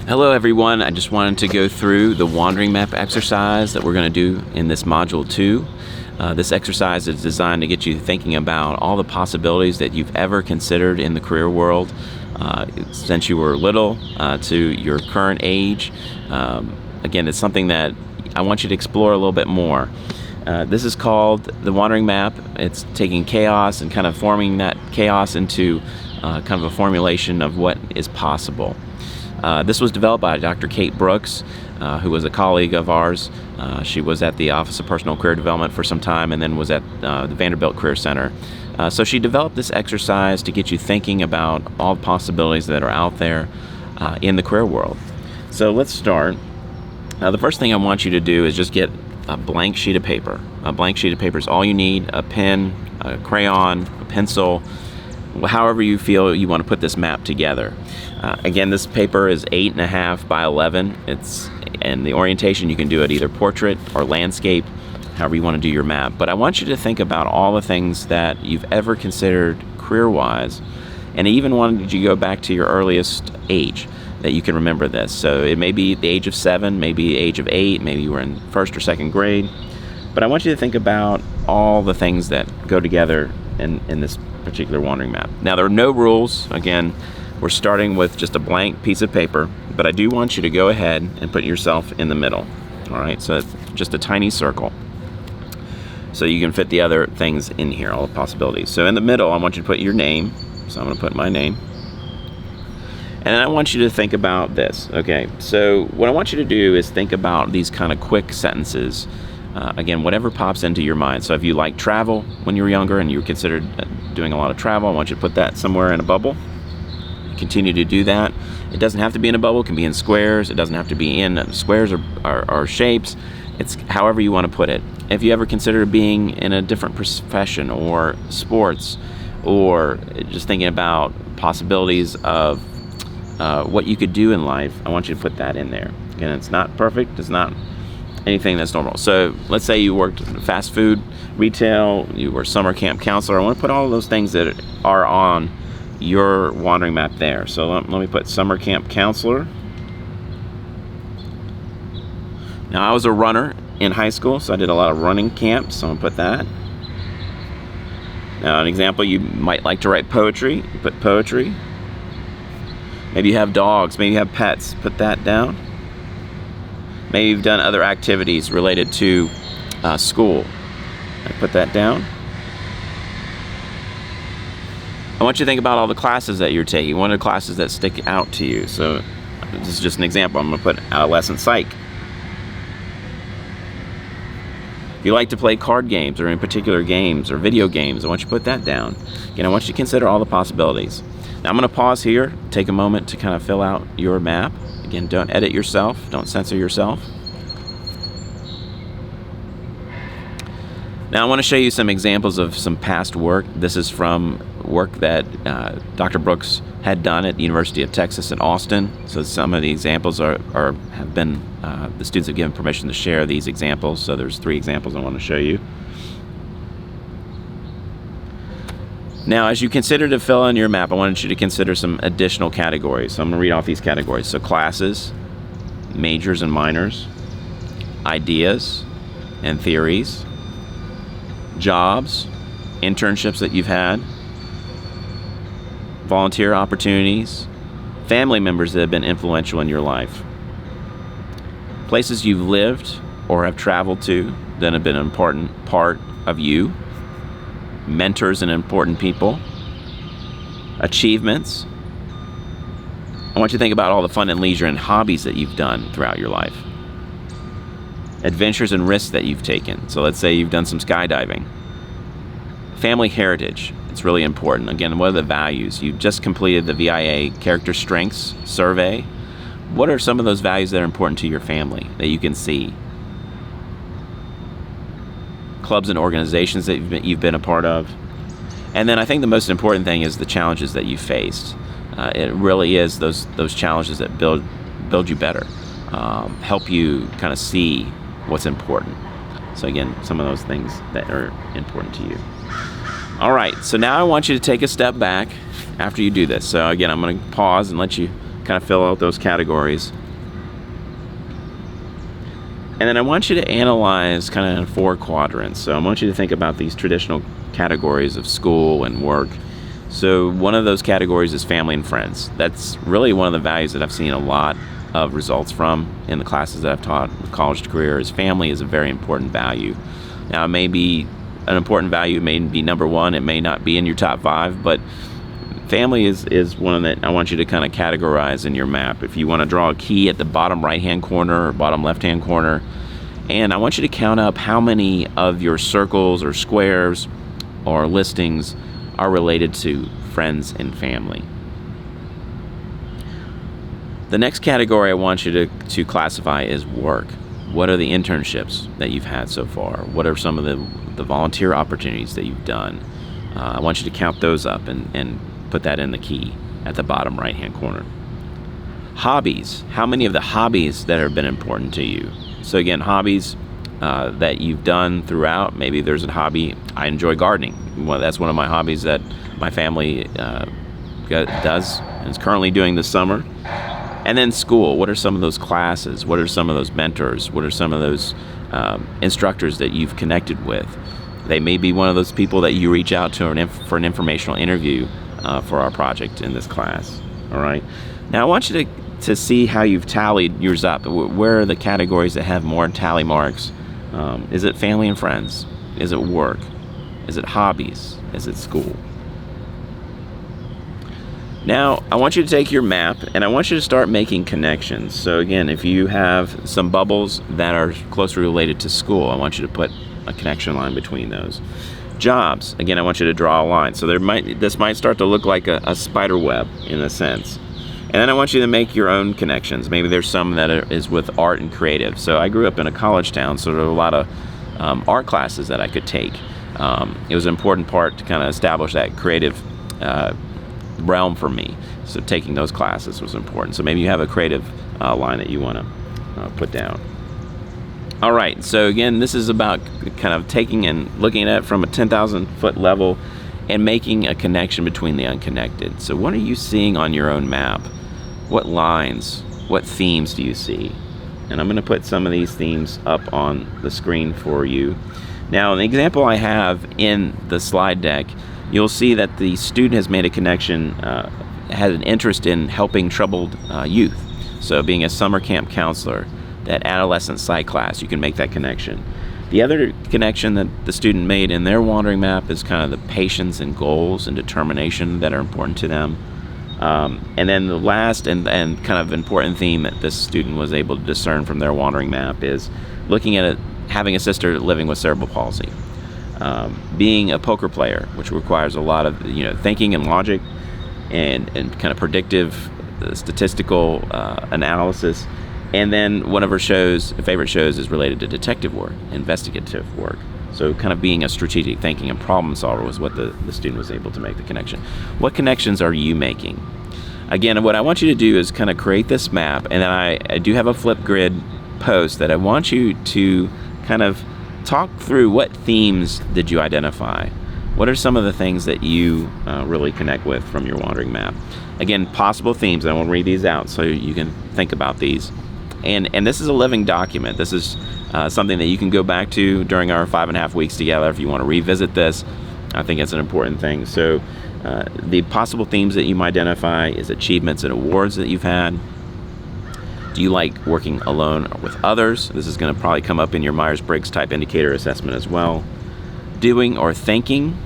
Hello everyone, I just wanted to go through the wandering map exercise that we're going to do in this module 2. This exercise is designed to get you thinking about all the possibilities that you've ever considered in the career world since you were little to your current age. Again, it's something that I want you to explore a little bit more. This is called the wandering map. It's taking chaos and kind of forming that chaos into kind of a formulation of what is possible. This was developed by Dr. Kate Brooks, who was a colleague of ours. She was at the Office of Personal Career Development for some time and then was at the Vanderbilt Career Center. So she developed this exercise to get you thinking about all the possibilities that are out there in the career world. So let's start. The first thing I want you to do is just get a blank sheet of paper. A blank sheet of paper is all you need: a pen, a crayon, a pencil, however you feel you want to put this map together. Again, this paper is 8.5 by 11. And the orientation, you can do it either portrait or landscape, however you want to do your map. But I want you to think about all the things that you've ever considered career-wise, and I even wanted you to go back to your earliest age that you can remember this. So it may be the age of 7, maybe the age of 8, maybe you were in first or second grade. But I want you to think about all the things that go together in this particular wandering map. Now, there are no rules. Again, we're starting with just a blank piece of paper, but I do want you to go ahead and put yourself in the middle. All right, so it's just a tiny circle, so you can fit the other things in here, all the possibilities. So in the middle, I want you to put your name. So I'm going to put my name. And then I want you to think about this. Okay, so what I want you to do is think about these kind of quick sentences. Again, whatever pops into your mind. So if you like travel when you were younger and you considered doing a lot of travel, I want you to put that somewhere in a bubble. Continue to do that. It doesn't have to be in a bubble. It can be in squares. It doesn't have to be in squares or shapes. It's however you want to put it. If you ever consider being in a different profession or sports, or just thinking about possibilities of what you could do in life, I want you to put that in there. Again, it's not perfect. It's not anything that's normal. So let's say you worked in fast food, retail, you were a summer camp counselor. I want to put all of those things that are on your wandering map there. So let me put summer camp counselor. Now, I was a runner in high school, so I did a lot of running camps, so I'm going to put that. Now, an example, you might like to write poetry. You put poetry. Maybe you have dogs, maybe you have pets. Put that down. Maybe you've done other activities related to school. I put that down. I want you to think about all the classes that you're taking. What are the classes that stick out to you? So this is just an example. I'm going to put adolescent psych. If you like to play card games or in particular games or video games, I want you to put that down. Again, I want you to consider all the possibilities. Now I'm going to pause here, take a moment to kind of fill out your map. Again, don't edit yourself, don't censor yourself. Now I want to show you some examples of some past work. This is from work that Dr. Brooks had done at the University of Texas at Austin. So some of the examples have been, the students have given permission to share these examples. So there's 3 examples I want to show you. Now, as you consider to fill in your map, I wanted you to consider some additional categories. So I'm going to read off these categories. So classes, majors and minors, ideas and theories, jobs, internships that you've had, volunteer opportunities, family members that have been influential in your life, places you've lived or have traveled to that have been an important part of you, mentors and important people, achievements. I want you to think about all the fun and leisure and hobbies that you've done throughout your life, adventures and risks that you've taken. So let's say you've done some skydiving. Family heritage, it's really important. Again, what are the values? You just completed the VIA Character Strengths Survey. What are some of those values that are important to your family that you can see? Clubs and organizations that you've been a part of. And then I think the most important thing is the challenges that you faced. It really is those challenges that build you better, help you kind of see what's important. So again, some of those things that are important to you. All right, so now I want you to take a step back after you do this. So again, I'm going to pause and let you kind of fill out those categories. And then I want you to analyze kind of in 4 quadrants. So I want you to think about these traditional categories of school and work. So one of those categories is family and friends. That's really one of the values that I've seen a lot of results from in the classes that I've taught with college to career. Is family is a very important value. Now, it may be an important value, it may be number 1, it may not be in your top 5, but family is one that I want you to kind of categorize in your map. If you want to draw a key at the bottom right-hand corner or bottom left-hand corner, and I want you to count up how many of your circles or squares or listings are related to friends and family. The next category I want you to classify is work. What are the internships that you've had so far? What are some of the volunteer opportunities that you've done? I want you to count those up and put that in the key at the bottom right-hand corner. Hobbies. How many of the hobbies that have been important to you? So again, hobbies that you've done throughout. Maybe there's a hobby. I enjoy gardening. Well, that's one of my hobbies that my family does and is currently doing this summer. And then school. What are some of those classes? What are some of those mentors? What are some of those instructors that you've connected with? They may be one of those people that you reach out to for an informational interview for our project in this class. All right. Now I want you to see how you've tallied yours up. Where are the categories that have more tally marks? Is it family and friends? Is it work? Is it hobbies? Is it school? Now, I want you to take your map and I want you to start making connections. So again, if you have some bubbles that are closely related to school, I want you to put a connection line between those. Jobs, again, I want you to draw a line. So this might start to look like a spider web in a sense. And then I want you to make your own connections. Maybe there's some that is with art and creative. So I grew up in a college town, so there were a lot of art classes that I could take. It was an important part to kind of establish that creative realm for me. So taking those classes was important. So maybe you have a creative line that you want to put down. All right, so again, this is about kind of taking and looking at it from a 10,000 foot level and making a connection between the unconnected. So what are you seeing on your own map? What lines, what themes do you see? And I'm going to put some of these themes up on the screen for you. Now, the example I have in the slide deck, you'll see that the student has made a connection, had an interest in helping troubled youth. So being a summer camp counselor, that adolescent psych class, you can make that connection. The other connection that the student made in their wandering map is kind of the patience and goals and determination that are important to them. And then the last and kind of important theme that this student was able to discern from their wandering map is looking at having a sister living with cerebral palsy. Being a poker player, which requires a lot of thinking and logic and kind of predictive statistical analysis. And then one of her favorite shows is related to detective work, investigative work. So kind of being a strategic thinking and problem solver was what the student was able to make the connection. What connections are you making? Again, what I want you to do is kind of create this map, and then I do have a Flipgrid post that I want you to kind of talk through what themes did you identify. What are some of the things that you really connect with from your wandering map? Again, possible themes. I won't read these out so you can think about these. And this is a living document. This is something that you can go back to during our 5.5 weeks together if you want to revisit this. I think it's an important thing. So the possible themes that you might identify is achievements and awards that you've had. Do you like working alone or with others? This is going to probably come up in your Myers-Briggs type indicator assessment as well. Doing or thinking.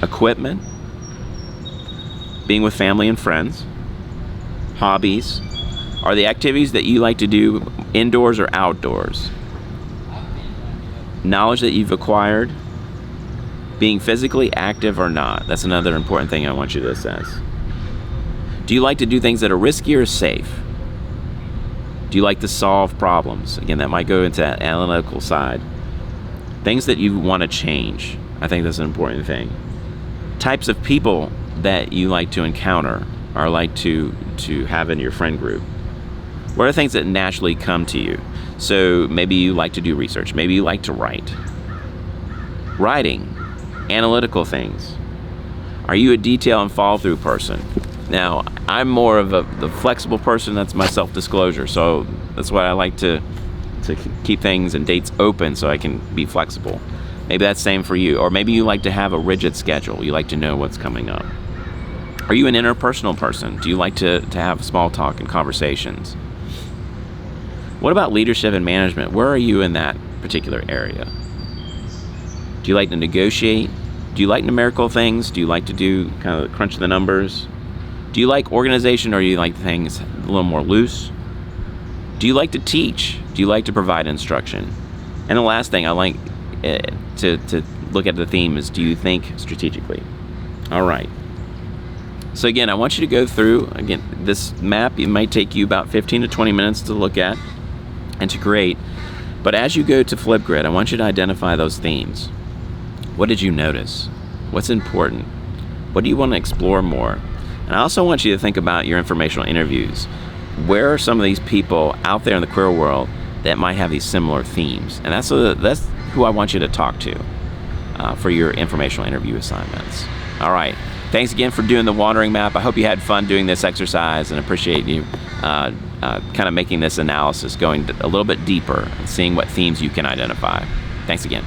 Equipment. Being with family and friends. Hobbies. Are the activities that you like to do indoors or outdoors? Knowledge that you've acquired. Being physically active or not. That's another important thing I want you to assess. Do you like to do things that are risky or safe? Do you like to solve problems? Again, that might go into that analytical side. Things that you want to change. I think that's an important thing. Types of people that you like to encounter or like to have in your friend group. What are things that naturally come to you? So maybe you like to do research. Maybe you like to write. Writing. Analytical things. Are you a detail and follow-through person? Now, I'm more of the flexible person. That's my self-disclosure. So that's why I like to keep things and dates open so I can be flexible. Maybe that's the same for you. Or maybe you like to have a rigid schedule. You like to know what's coming up. Are you an interpersonal person? Do you like to have small talk and conversations? What about leadership and management? Where are you in that particular area? Do you like to negotiate? Do you like numerical things? Do you like to do kind of crunch the numbers? Do you like organization, or do you like things a little more loose? Do you like to teach? Do you like to provide instruction? And the last thing I like to look at the theme is, do you think strategically? All right. So again, I want you to go through, again, this map. It might take you about 15 to 20 minutes to look at and to create. But as you go to Flipgrid, I want you to identify those themes. What did you notice? What's important? What do you want to explore more? And I also want you to think about your informational interviews. Where are some of these people out there in the career world that might have these similar themes? And that's who I want you to talk to for your informational interview assignments. All right. Thanks again for doing the wandering map. I hope you had fun doing this exercise, and appreciate you kind of making this analysis, going a little bit deeper and seeing what themes you can identify. Thanks again.